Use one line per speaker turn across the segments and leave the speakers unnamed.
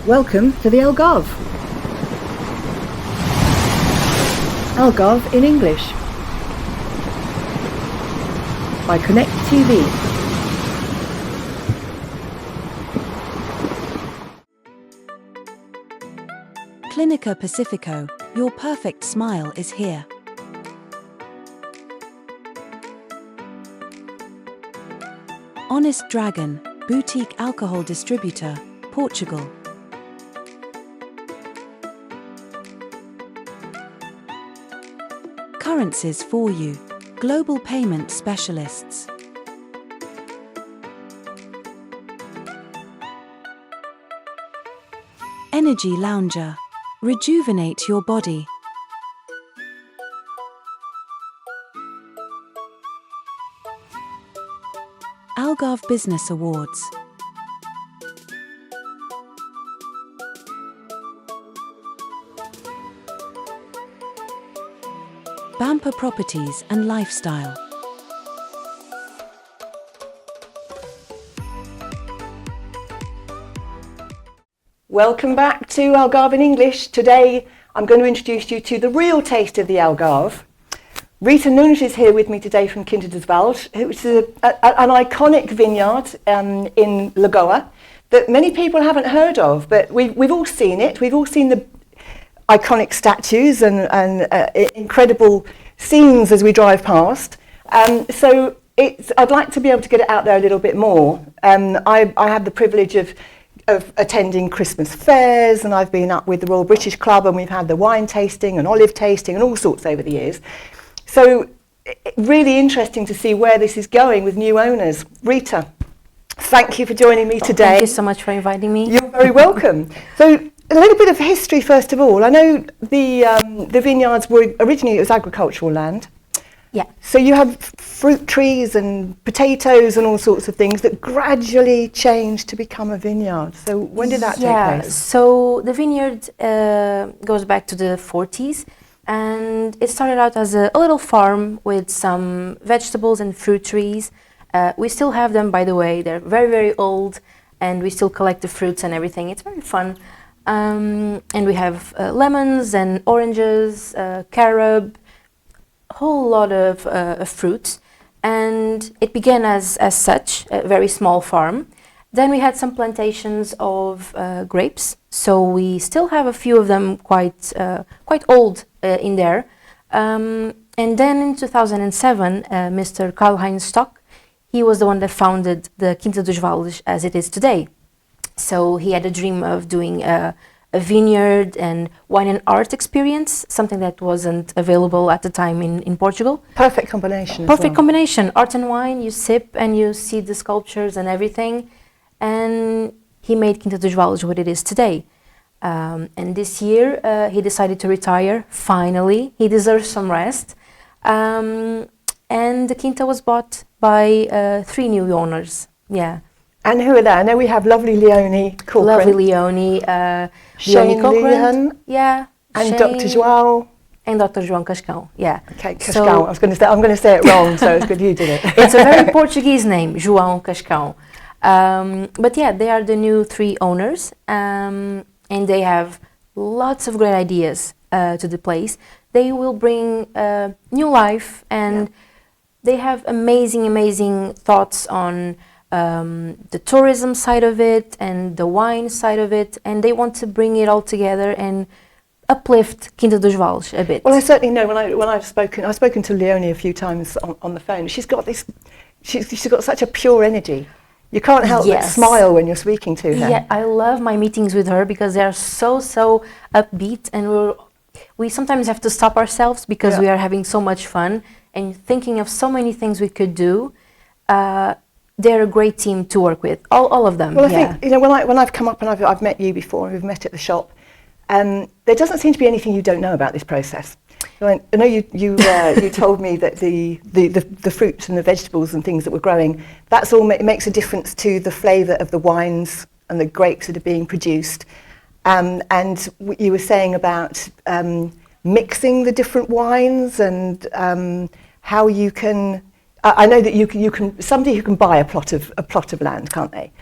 Welcome to the Algarve. Algarve in English by Conectv.
Clínica Pacifico, your perfect smile is here. Honest Dragon, boutique alcohol distributor, Portugal. Currencies for you, global payment specialists. Energy Lounger, rejuvenate your body. Algarve Business Awards. Bamper Properties and Lifestyle.
Welcome back to Algarve in English. Today I'm going to introduce you to the real taste of the Algarve. Rita Nunes is here with me today from Quinta dos Vales, which is an iconic vineyard in Lagoa that many people haven't heard of, but we've all seen it. We've all seen the iconic statues and incredible scenes as we drive past. So I'd like to be able to get it out there a little bit more. I have the privilege of attending Christmas fairs, and I've been up with the Royal British Club, and we've had the wine tasting and olive tasting and all sorts over the years. So really interesting to see where this is going with new owners. Rita, thank you for joining me today.
Thank you so much for inviting me.
You're very welcome. So a little bit of history first of all. I know the vineyards were originally, it was agricultural land.
Yeah.
So you have fruit trees and potatoes and all sorts of things that gradually changed to become a vineyard. So when did that take place?
So the vineyard goes back to the 40s, and it started out as a little farm with some vegetables and fruit trees. We still have them, by the way. They're very, very old, and we still collect the fruits and everything. It's very fun. And we have lemons and oranges, carob, a whole lot of fruits. And it began as such, a very small farm. Then we had some plantations of grapes. So we still have a few of them quite old in there. And then in 2007, Mr. Karl-Heinz Stock, he was the one that founded the Quinta dos Vales as it is today. So he had a dream of doing a vineyard and wine and art experience, something that wasn't available at the time in Portugal.
Perfect combination.
Perfect combination. Art and wine, you sip and you see the sculptures and everything. And he made Quinta dos Vales what it is today. And this year he decided to retire, finally. He deserves some rest. And the Quinta was bought by 3 new owners. Yeah.
And who are they? I know we have lovely Leonie Corcoran.
Lovely Leonie.
Shane
Leonie. Yeah.
And
Shane,
Dr. João.
And Dr. João Cascão. Yeah.
Okay, Cascão. I'm going to say it wrong, so it's good you did it.
It's a very Portuguese name, João Cascão. But yeah, they are the new 3 owners, and they have lots of great ideas to the place. They will bring new life, and they have amazing thoughts on the tourism side of it and the wine side of it, and they want to bring it all together and uplift Quinta dos Vales a bit.
Well, I certainly know when I've spoken to Leonie a few times on the phone. She's got such a pure energy. You can't help but smile when you're speaking to her.
Yeah, I love my meetings with her because they're so upbeat, and we sometimes have to stop ourselves because we are having so much fun and thinking of so many things we could do. They're a great team to work with, all of them.
Well, I think when I've come up and I've met you before, and we've met at the shop, there doesn't seem to be anything you don't know about this process. I know you told me that the fruits and the vegetables and things that we're growing, that's all makes a difference to the flavour of the wines and the grapes that are being produced. And you were saying about mixing the different wines and how you can. I know that you can somebody who can buy a plot of land, can't they?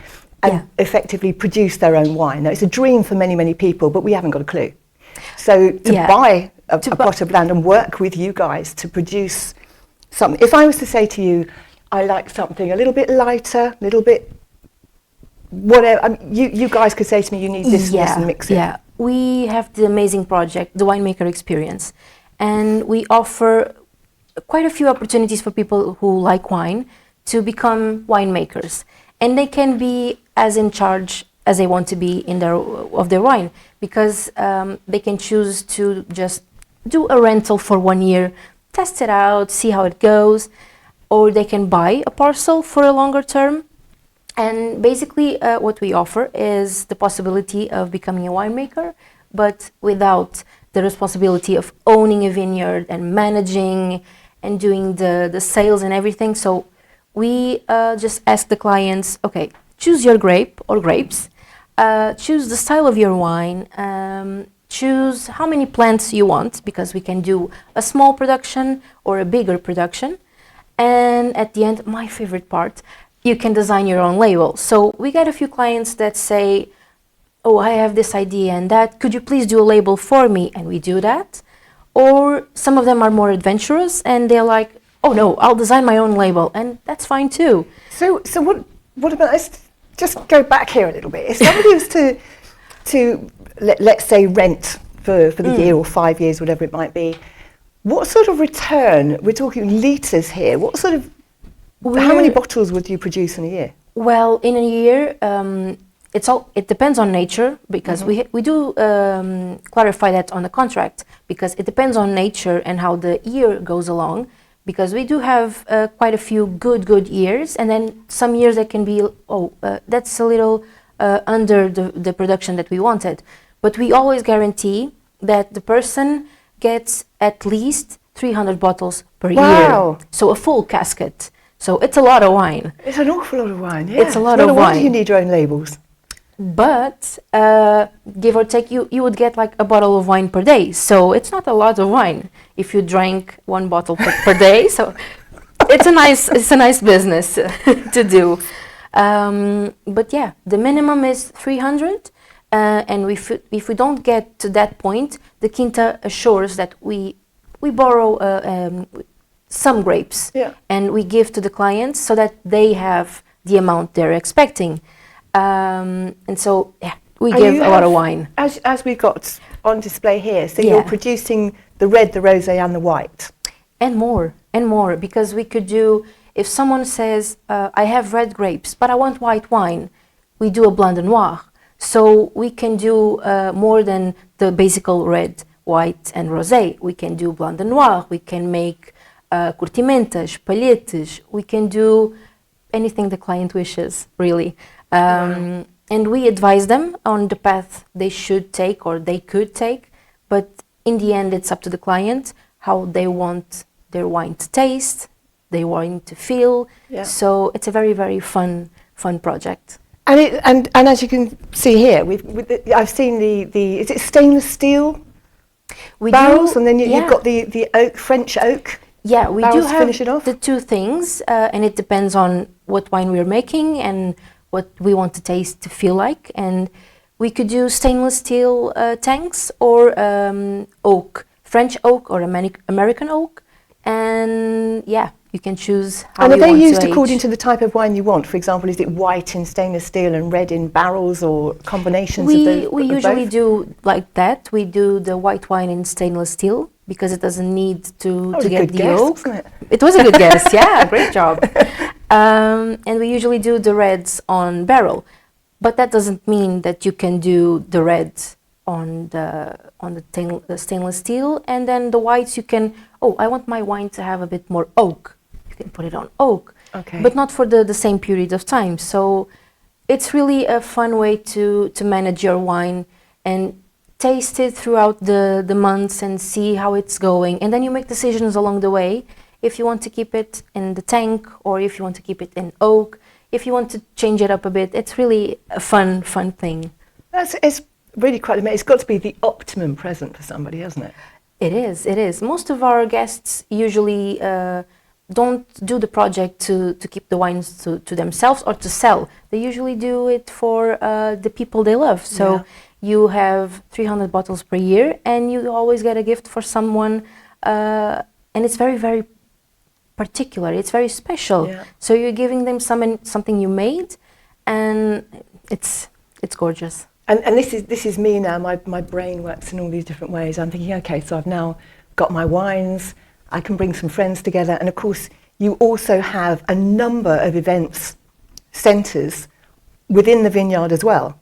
and effectively produce their own wine. Now, it's a dream for many, many people, but we haven't got a clue. So to buy a plot of land and work with you guys to produce something. If I was to say to you, I like something a little bit lighter, a little bit whatever, you guys could say to me, you need this and this and mix it.
Yeah, we have the amazing project, the Winemaker Experience, and we offer quite a few opportunities for people who like wine to become winemakers. And they can be as in charge as they want to be in of their wine, because they can choose to just do a rental for 1 year, test it out, see how it goes, or they can buy a parcel for a longer term. And basically what we offer is the possibility of becoming a winemaker, but without the responsibility of owning a vineyard and managing and doing the sales and everything. So we just ask the clients, okay, choose your grape or grapes, choose the style of your wine, choose how many plants you want, because we can do a small production or a bigger production. And at the end, my favorite part, you can design your own label. So we get a few clients that say, oh, I have this idea and that, could you please do a label for me? And we do that. Or some of them are more adventurous and they're like, oh no, I'll design my own label, and that's fine too.
So what about, let's just go back here a little bit. If somebody was to let's say rent for the year or 5 years, whatever it might be, what sort of return, we're talking litres here, what sort of, how many bottles would you produce in a year?
Well, in a year, it depends on nature, because we do clarify that on the contract, because it depends on nature and how the year goes along, because we do have quite a few good years, and then some years that can be, that's a little under the production that we wanted. But we always guarantee that the person gets at least 300 bottles per year. So a full casket. So it's a lot of wine.
It's an awful lot of wine, yeah.
It's a lot of wine.
Why do you need your own labels?
But give or take, you would get like a bottle of wine per day. So it's not a lot of wine if you drank 1 bottle per day. So it's a nice business to do. But yeah, the minimum is 300. And if we don't get to that point, the Quinta assures that we borrow some grapes and we give to the clients so that they have the amount they're expecting. And so, we give a lot of wine.
As we've got on display here, so you're producing the red, the rosé and the white.
And more, because we could do, if someone says, I have red grapes, but I want white wine, we do a blanc de noir. So we can do more than the basic red, white and rosé. We can do blanc de noir, we can make curtimentas, palhetes, we can do anything the client wishes, really. And we advise them on the path they should take or they could take, but in the end it's up to the client how they want their wine to taste, they want to feel. So it's a very, very fun project.
And as you can see here, I've seen the is it stainless steel barrels, and then you've got the oak, French oak.
Yeah, we do have
finish it off.
the two things, and it depends on what wine we're making and what we want the taste to feel like. And we could do stainless steel tanks or oak, French oak or American oak, and you can choose how you want to age.
And are they used according to the type of wine you want? For example, is it white in stainless steel and red in barrels, or combinations of both?
We usually do like that. We do the white wine in stainless steel because it doesn't need to get the oak. It was a good guess, great job. And we usually do the reds on barrel, but that doesn't mean that you can do the reds on the stainless steel, and then the whites you can. I want my wine to have a bit more oak. You can put it on oak, but not for the same period of time. So it's really a fun way to manage your wine and taste it throughout the months and see how it's going. And then you make decisions along the way if you want to keep it in the tank or if you want to keep it in oak, if you want to change it up a bit. It's really a fun thing.
It's really quite amazing. It's got to be the optimum present for somebody, hasn't it?
It is. Most of our guests usually don't do the project to keep the wines to themselves or to sell. They usually do it for the people they love. So you have 300 bottles per year, and you always get a gift for someone, and it's very, very particular. It's very special.
Yeah.
So you're giving them something you made, and it's gorgeous.
And this is me now. My brain works in all these different ways. I'm thinking, okay, so I've now got my wines. I can bring some friends together, and of course, you also have a number of events centres within the vineyard as well.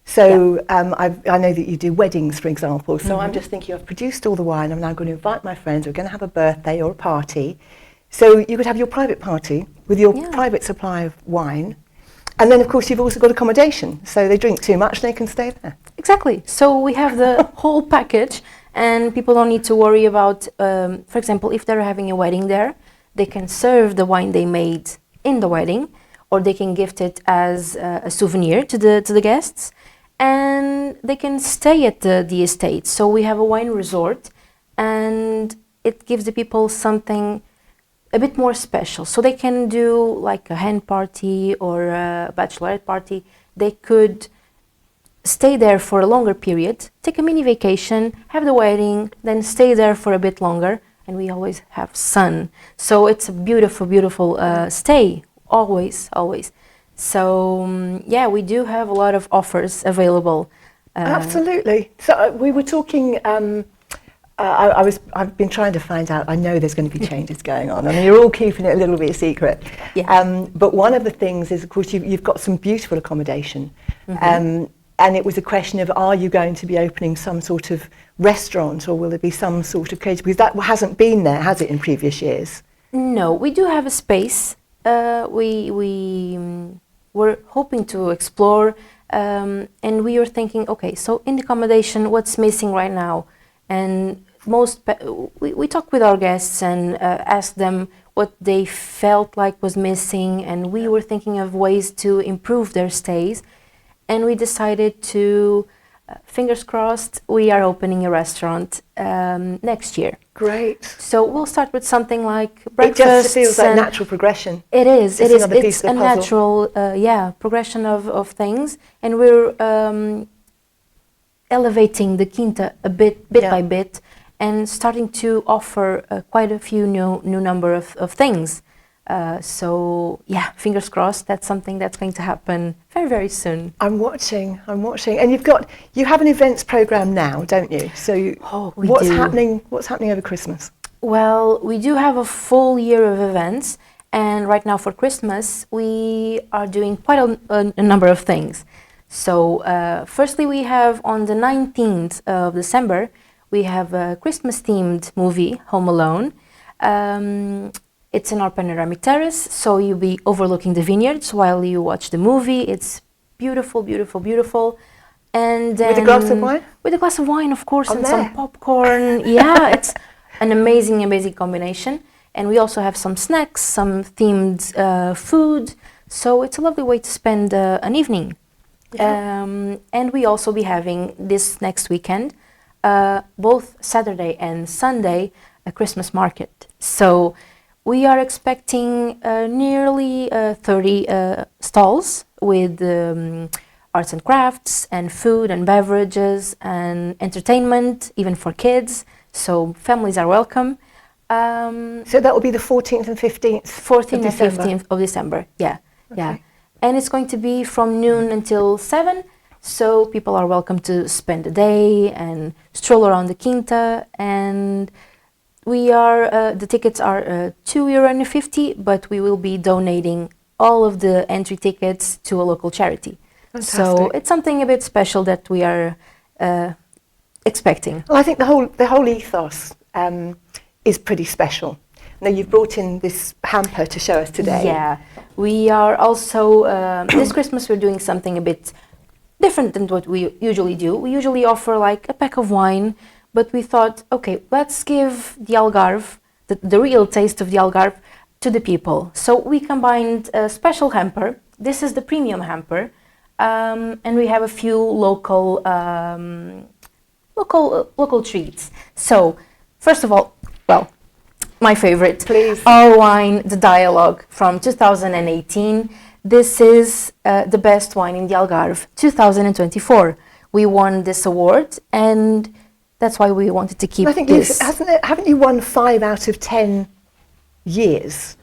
So I know that you do weddings, for example. So I'm just thinking, I've produced all the wine. I'm now going to invite my friends. We're going to have a birthday or a party. So you could have your private party with your private supply of wine. And then, of course, you've also got accommodation. So they drink too much, they can stay there.
Exactly. So we have the whole package, and people don't need to worry about, for example, if they're having a wedding there, they can serve the wine they made in the wedding, or they can gift it as a souvenir to the guests, and they can stay at the estate. So we have a wine resort, and it gives the people something a bit more special. So they can do like a hen party or a bachelorette party. They could stay there for a longer period, take a mini vacation, have the wedding, then stay there for a bit longer, and we always have sun. So it's a beautiful, beautiful stay, always. So yeah, we do have a lot of offers available.
Absolutely. So we were talking. I've been trying to find out. I know there's going to be changes going on, and you're all keeping it a little bit secret.
Yeah.
But one of the things is, of course, you've got some beautiful accommodation, and it was a question of, are you going to be opening some sort of restaurant, or will there be some sort of catering? Because that hasn't been there, has it, in previous years?
No, we do have a space. We were hoping to explore, and we were thinking, okay, so in the accommodation, what's missing right now? And we talked with our guests and asked them what they felt like was missing, and we were thinking of ways to improve their stays, and we decided to, fingers crossed, we are opening a restaurant next year.
Great.
So we'll start with something like breakfast.
It just feels like natural progression.
It is.
It's
a natural, progression of things, and we're elevating the quinta a bit by bit, and starting to offer quite a few new number of things. So yeah, fingers crossed, that's something that's going to happen very, very soon. I'm watching.
And you have an events program now, don't you? So what's happening over Christmas?
Well, we do have a full year of events, and right now for Christmas we are doing quite a number of things. So firstly, we have on the 19th of December, we have a Christmas-themed movie, Home Alone. It's in our panoramic terrace, so you'll be overlooking the vineyards while you watch the movie. It's beautiful, beautiful, beautiful. And then
with a glass of wine?
With a glass of wine, of course, and
there.
some popcorn. Yeah, it's an amazing, amazing combination. And we also have some snacks, some themed food. So it's a lovely way to spend an evening. Yeah. And we also be having this next weekend, both Saturday and Sunday, a Christmas market. So we are expecting nearly 30 stalls with arts and crafts and food and beverages and entertainment, even for kids. So families are welcome.
So that will be the 14th and 15th?
14th and 15th of December, yeah. Okay. Yeah. And it's going to be from noon until 7. So people are welcome to spend the day and stroll around the quinta. And we are, the tickets are €2.50, but we will be donating all of the entry tickets to a local charity. Fantastic. So it's something a bit special that we are expecting.
Well, I think the whole ethos is pretty special. Now, you've brought in this hamper to show us today.
Yeah, we are also, this Christmas we're doing something a bit different than what we usually do. We usually offer like a pack of wine, but we thought, okay, let's give the Algarve, the real taste of the Algarve, to the people. So we combined a special hamper. This is the premium hamper, and we have a few local local treats. So first of all, well, My favorite.
Please.
Our wine, the dialogue from 2018. This is the best wine in the Algarve, 2024. We won this award, and that's why we wanted to keep
I think
this.
haven't you won 5 out of 10 years?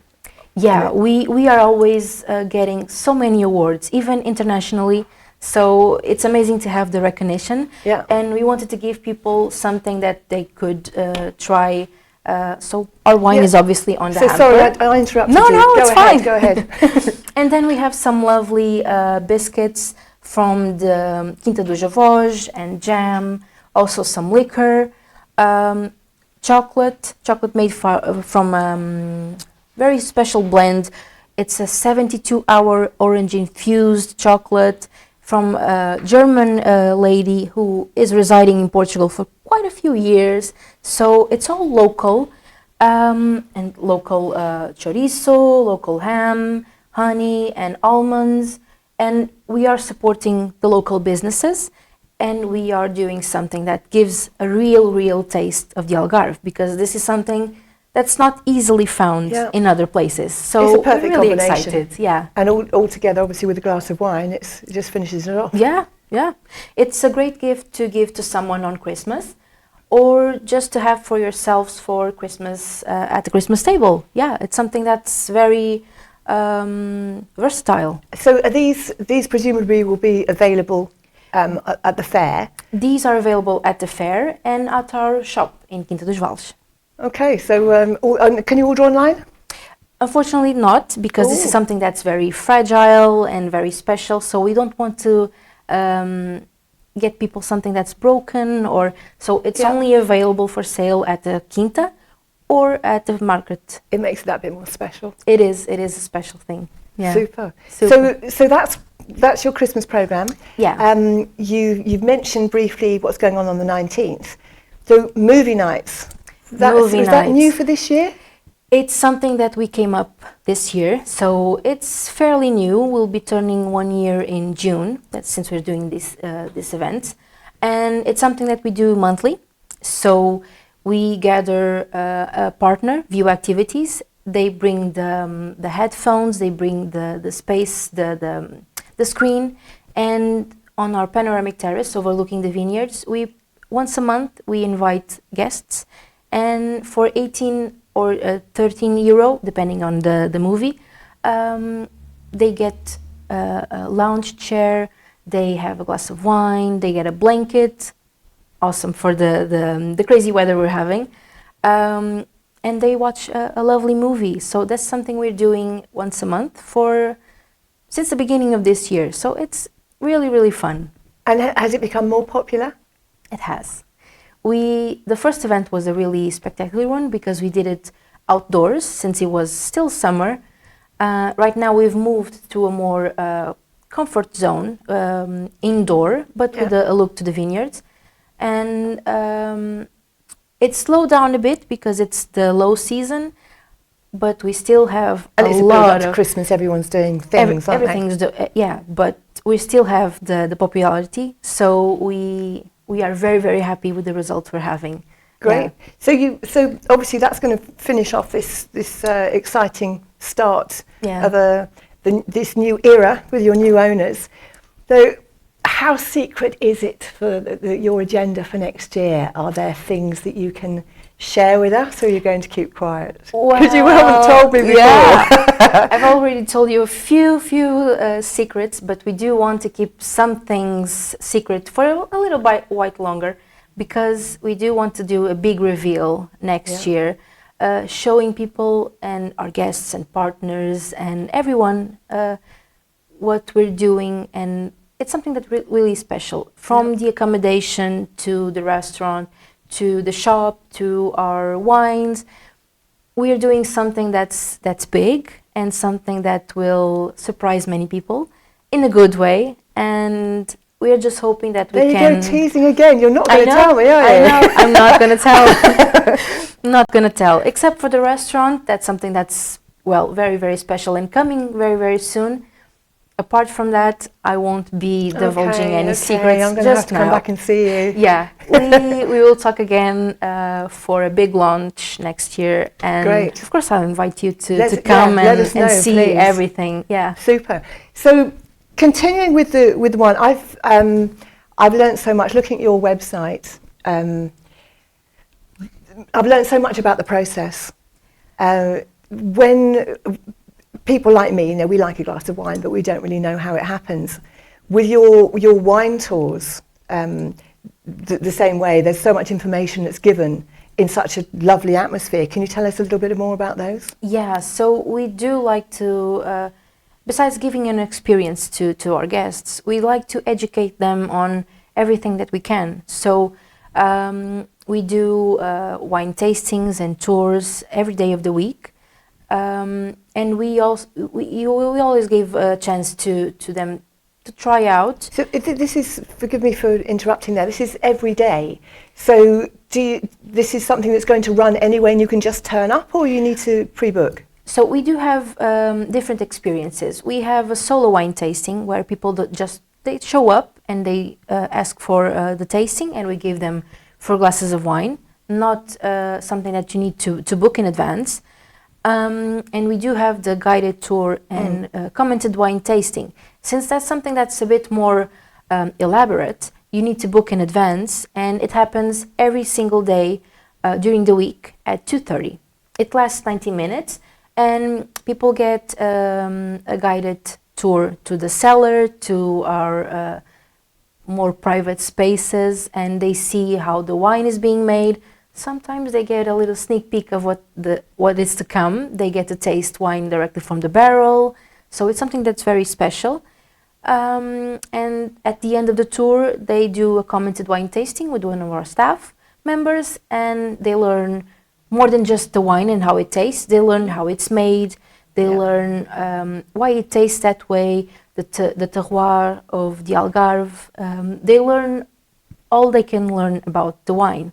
Yeah, we are always getting so many awards, even internationally. So it's amazing to have the recognition.
Yeah.
And we wanted to give people something that they could try. So our wine is obviously on the hamper.
Sorry, I interrupted
no,
you.
No,
go
it's
ahead,
fine.
Go ahead.
And then we have some lovely biscuits from the Quinta dos Avós and jam, also some liquor, chocolate made from very special blend. It's a 72-hour orange-infused chocolate from a German lady who is residing in Portugal for quite a few years. So it's all local, and local chorizo, local ham, honey, and almonds. And we are supporting the local businesses, and we are doing something that gives a real taste of the Algarve, because this is something that's not easily found in other places. So
it's a perfect
we're really
combination.
excited. Yeah.
And all together, obviously, with a glass of wine, it just finishes it off.
Yeah. It's a great gift to give to someone on Christmas, or just to have for yourselves for Christmas at the Christmas table. Yeah, it's something that's very versatile.
So are these presumably will be available at the fair?
These are available at the fair and at our shop in Quinta dos Vales.
Okay, so can you order online?
Unfortunately not, because this is something that's very fragile and very special, so we don't want to get people something that's broken, or so it's only available for sale at the Quinta or at the market.
It makes it that bit more special.
It is a special thing. Yeah.
Super. So that's your Christmas program.
Yeah.
You've mentioned briefly what's going on the 19th. So movie nights. Is that new for this year?
It's something that we came up this year, so it's fairly new. We'll be turning 1 year in June. That's since we're doing this event, and it's something that we do monthly. So we gather a partner, View Activities. They bring the headphones, they bring the space, the screen, and on our panoramic terrace overlooking the vineyards, once a month we invite guests, and for 18 or 13 euro, depending on the movie, they get a lounge chair, they have a glass of wine, they get a blanket, awesome for the crazy weather we're having, and they watch a lovely movie. So that's something we're doing once a month since the beginning of this year. So it's really fun.
And has it become more popular?
It has. The first event was a really spectacular one because we did it outdoors since it was still summer. Right now we've moved to a more comfort zone, indoor, but with a look to the vineyards. And it slowed down a bit because it's the low season, but we still have a lot of
Christmas. Everyone's doing things,
everything's but we still have the popularity. So we are very happy with the results we're having.
Great. Yeah. So obviously that's going to finish off this exciting start of this new era with your new owners. So how secret is it for your agenda for next year? Are there things that you can share with us, or are you going to keep quiet? Because you haven't told me before.
Yeah. I've already told you a few secrets, but we do want to keep some things secret for a little while longer, because we do want to do a big reveal next year, showing people and our guests and partners and everyone what we're doing. And it's something that's really special, from the accommodation to the restaurant to the shop to our wines. We are doing something that's big and something that will surprise many people in a good way, and we are just hoping that we can...
There you go, teasing again. You're not going to tell me, are you?
I know, I'm not going to tell. Not going to tell, except for the restaurant. That's something that's, very special and coming very soon. apart from that, I won't be divulging any secrets.
I'm going to have to come back and see you.
Yeah, we will talk again for a big launch next year, and
Great.
of course I'll invite you to come and see
please.
everything. Yeah,
Super. So continuing with the one, I've learned so much looking at your website. I've learned so much about the process. When people like me, we like a glass of wine, but we don't really know how it happens. With your wine tours, the same way, there's so much information that's given in such a lovely atmosphere. Can you tell us a little bit more about those?
Yeah, so we do like to, besides giving an experience to our guests, we like to educate them on everything that we can. So we do wine tastings and tours every day of the week. And we always give a chance to them to try out.
So this is, forgive me for interrupting there, this is every day. So this is something that's going to run anyway and you can just turn up, or you need to pre-book?
So we do have different experiences. We have a solo wine tasting where people they show up and they ask for the tasting, and we give them 4 glasses of wine, not something that you need to book in advance. And we do have the guided tour and commented wine tasting. Since that's something that's a bit more elaborate, you need to book in advance, and it happens every single day during the week at 2:30. It lasts 90 minutes, and people get a guided tour to the cellar, to our more private spaces, and they see how the wine is being made. Sometimes they get a little sneak peek of what is to come. They get to taste wine directly from the barrel. So it's something that's very special. And at the end of the tour, they do a commented wine tasting with one of our staff members, and they learn more than just the wine and how it tastes. They learn how it's made. They learn why it tastes that way, the terroir of the Algarve. They learn all they can learn about the wine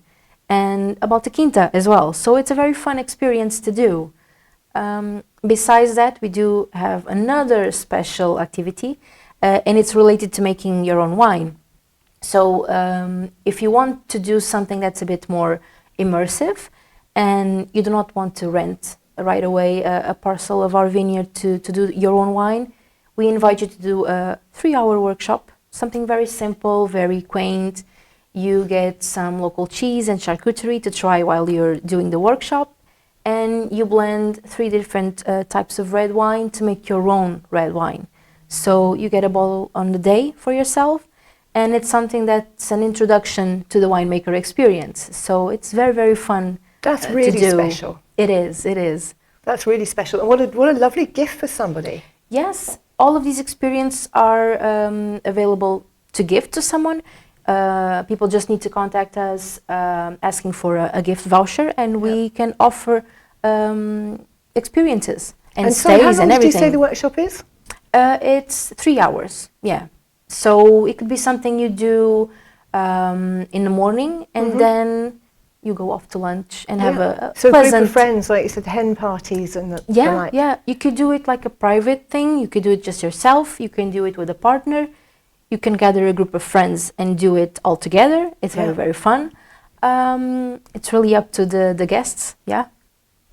and about the quinta as well. So it's a very fun experience to do. Besides that, we do have another special activity, and it's related to making your own wine. So if you want to do something that's a bit more immersive, and you do not want to rent right away a parcel of our vineyard to do your own wine, we invite you to do a 3-hour workshop, something very simple, very quaint. You get some local cheese and charcuterie to try while you're doing the workshop, and you blend 3 different types of red wine to make your own red wine. So you get a bottle on the day for yourself, and it's something that's an introduction to the winemaker experience. So it's very, very fun.
That's really special.
It is.
That's really special. And what a lovely gift for somebody.
Yes, all of these experiences are available to gift to someone. People just need to contact us asking for a gift voucher, and we can offer experiences and stays and everything.
So how long did you say the workshop is?
It's 3 hours, yeah. So it could be something you do in the morning, and then you go off to lunch and have a
so
pleasant...
group of friends, like you said, hen parties and the like.
Yeah. You could do it like a private thing. You could do it just yourself. You can do it with a partner. You can gather a group of friends and do it all together. It's very, very fun. It's really up to the guests, yeah.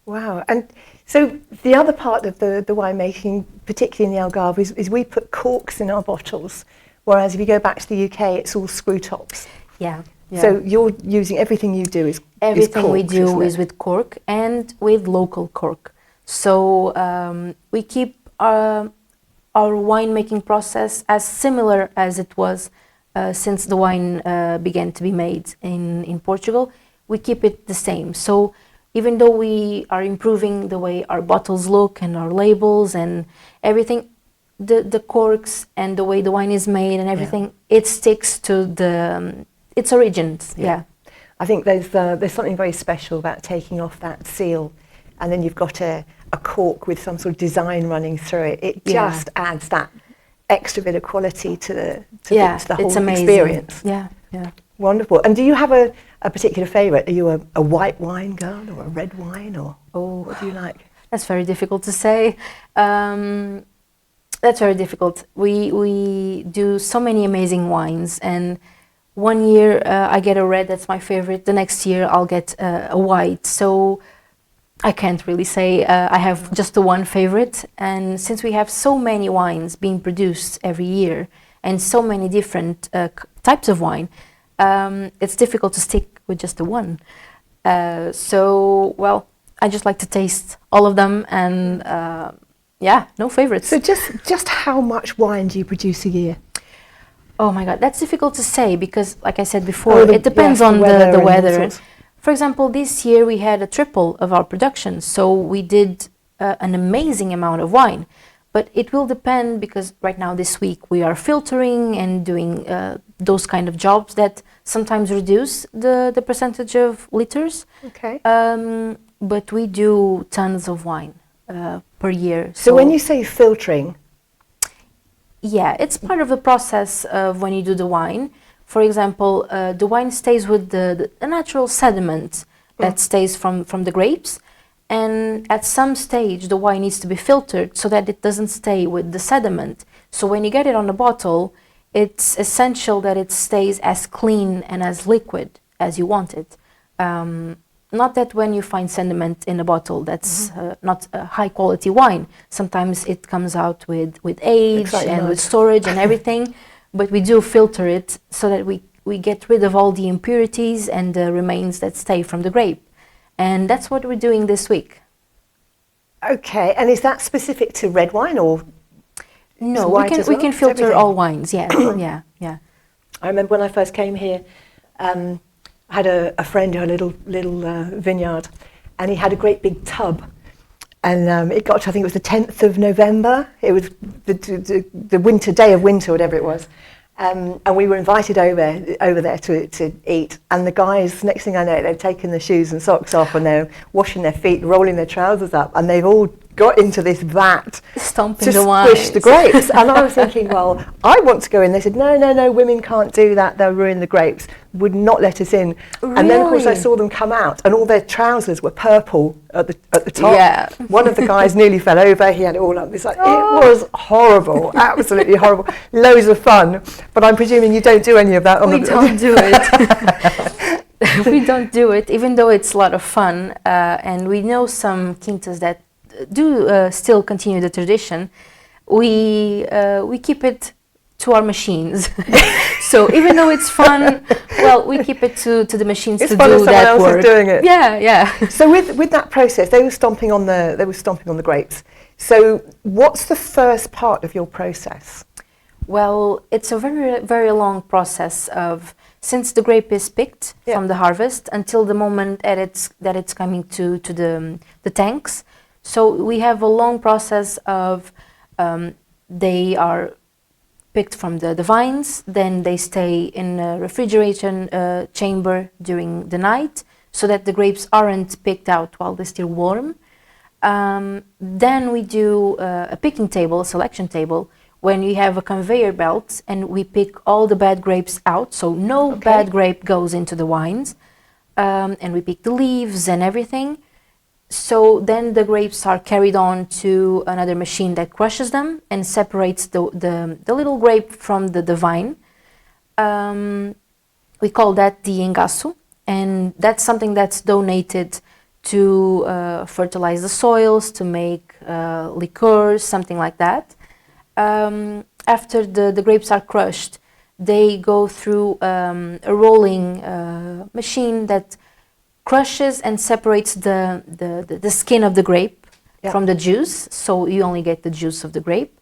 Wow. And so the other part of the winemaking, particularly in the Algarve, is we put corks in our bottles, whereas if you go back to the UK, it's all screw tops.
Yeah.
So you're using, everything you do is
everything
corks,
we do is with cork and with local cork. So we keep our winemaking process as similar as it was since the wine began to be made in Portugal. We keep it the same. So even though we are improving the way our bottles look and our labels and everything, the corks and the way the wine is made and everything, it sticks to its origins. Yeah.
I think there's something very special about taking off that seal, and then you've got a cork with some sort of design running through it. It just adds that extra bit of quality to the whole experience.
Yeah.
Wonderful. And do you have a particular favourite? Are you a white wine girl or a red wine, or what do you like?
That's very difficult to say. That's very difficult. We do so many amazing wines, and one year I get a red, that's my favorite. The next year I'll get a white. So I can't really say I have just the one favorite. And since we have so many wines being produced every year and so many different types of wine, it's difficult to stick with just the one. So, well, I just like to taste all of them, and yeah, no favorites.
So just how much wine do you produce a year?
Oh my God, that's difficult to say because, like I said before, it depends on the weather. For example, this year we had a triple of our production, so we did an amazing amount of wine. But it will depend because right now this week we are filtering and doing those kind of jobs that sometimes reduce the percentage of liters.
Okay.
But we do tons of wine per year.
So when you say filtering,
yeah, it's part of the process of when you do the wine. For example, the wine stays with the natural sediment that stays from the grapes. And at some stage, the wine needs to be filtered so that it doesn't stay with the sediment. So when you get it on the bottle, it's essential that it stays as clean and as liquid as you want it. Not that when you find sediment in a bottle, that's not a high quality wine. Sometimes it comes out with age and with storage and everything. But we do filter it so that we get rid of all the impurities and the remains that stay from the grape. And that's what we're doing this week.
Okay, and is that specific to red wine or?
No, we can filter all wines. Yeah, yeah.
I remember when I first came here, I had a friend who had a little vineyard, and he had a great big tub, and it got to, I think it was the 10th of November. It was the winter day of winter, whatever it was. And we were invited over there to eat, and the guys, next thing I know, they've taken their shoes and socks off and they're washing their feet, rolling their trousers up, and they've all got into this vat
stomping
to
the
squish the grapes. And I was thinking, well, I want to go in. They said, no, women can't do that, they'll ruin the grapes, would not let us in.
Really?
And then of course I saw them come out and all their trousers were purple at the top.
Yeah.
One of the guys nearly fell over, he had it all up. It's like, it was horrible, absolutely horrible. Loads of fun, but I'm presuming you don't do any of that on
We don't do it. We don't do it, even though it's a lot of fun. And we know some quintas that do still continue the tradition. We keep it to our machines. So even though it's fun, well, we keep it to the machines
it's
to
fun
do
if
that
someone else
work.
is doing it.
Yeah.
So with that process, they were stomping on the grapes. So what's the first part of your process?
Well, it's a very, very long process of since the grape is picked from the harvest until the moment that it's coming to the tanks. So we have a long process of they are picked from the vines, then they stay in a refrigeration chamber during the night so that the grapes aren't picked out while they're still warm. Then we do a picking table, a selection table, when we have a conveyor belt and we pick all the bad grapes out, so no bad grape goes into the wines, and we pick the leaves and everything. So then the grapes are carried on to another machine that crushes them and separates the little grape from the vine. We call that the engaço, and that's something that's donated to fertilize the soils, to make liqueurs, something like that. After the grapes are crushed, they go through a rolling machine that crushes and separates the skin of the grape from the juice, so you only get the juice of the grape.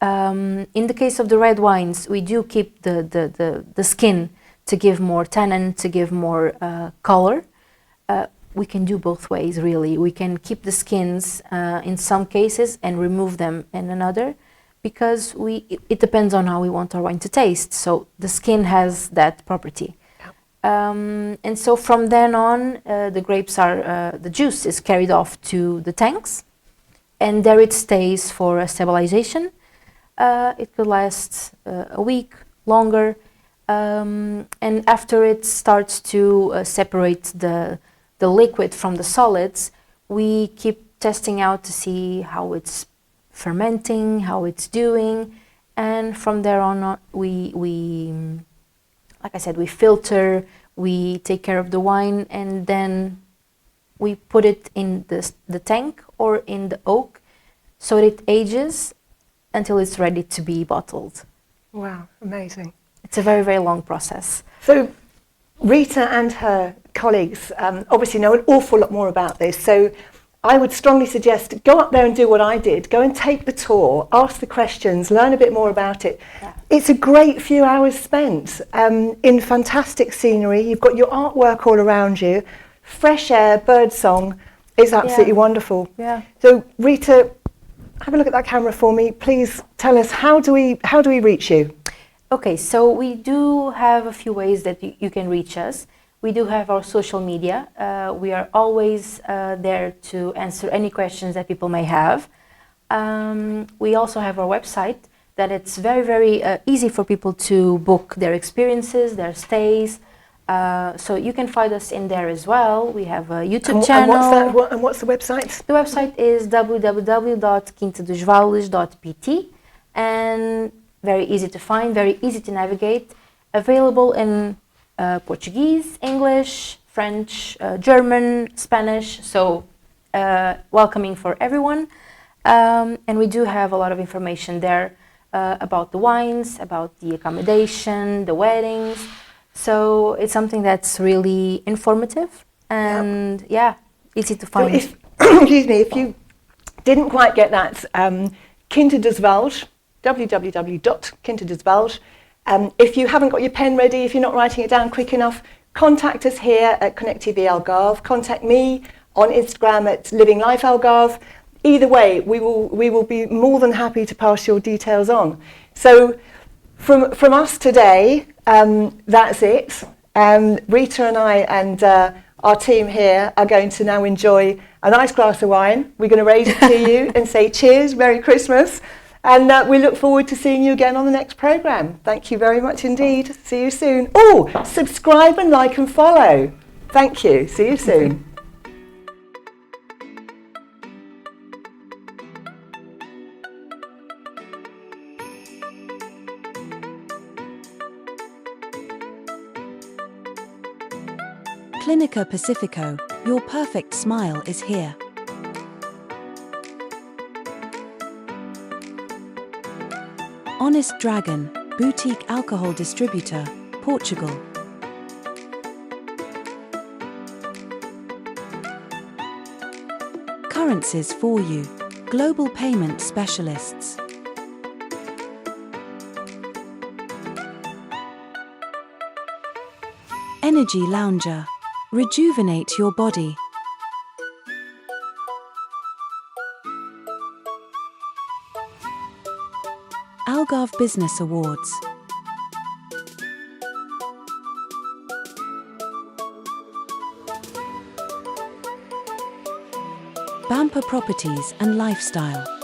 In the case of the red wines, we do keep the skin to give more tannin, to give more color. We can do both ways, really. We can keep the skins in some cases and remove them in another, because it depends on how we want our wine to taste. So the skin has that property. And so from then on, the juice is carried off to the tanks, and there it stays for stabilization. It could last a week, longer, and after it starts to separate the liquid from the solids, we keep testing out to see how it's fermenting, how it's doing, and from there on, we like I said, we filter, we take care of the wine, and then we put it in the tank or in the oak, so it ages until it's ready to be bottled.
Wow, amazing.
It's a very, very long process.
So Rita and her colleagues obviously know an awful lot more about this, so I would strongly suggest go up there and do what I did. Go and take the tour, ask the questions, learn a bit more about it.
Yeah.
It's a great few hours spent in fantastic scenery. You've got your artwork all around you, fresh air, bird song. It's absolutely wonderful.
Yeah.
So Rita, have a look at that camera for me. Please tell us, how do we reach you?
Okay, so we do have a few ways that you can reach us. We do have our social media. We are always there to answer any questions that people may have. We also have our website that it's very, very easy for people to book their experiences, their stays. So you can find us in there as well. We have a YouTube channel.
And what's the website?
The website is www.quintadosvales.pt, and very easy to find, very easy to navigate. Available in Portuguese, English, French, German, Spanish, so welcoming for everyone. And we do have a lot of information there about the wines, about the accommodation, the weddings. So it's something that's really informative and easy to find.
So excuse me, if you didn't quite get that, Quintadosvales, www.quintadosvales. If you haven't got your pen ready, if you're not writing it down quick enough, contact us here at Conectv Algarve. Contact me on Instagram at Living Life Algarve. Either way, we will be more than happy to pass your details on. So from us today, that's it. Rita and I and our team here are going to now enjoy a nice glass of wine. We're going to raise it to you and say cheers, Merry Christmas. And we look forward to seeing you again on the next programme. Thank you very much indeed. See you soon. Oh, subscribe and like and follow. Thank you. See you soon.
Clínica Pacifico, your perfect smile is here. Honest Dragon, boutique alcohol distributor, Portugal. Currencies for you, global payment specialists. Energy Lounger, rejuvenate your body. Algarve Business Awards. Bamper Properties and Lifestyle.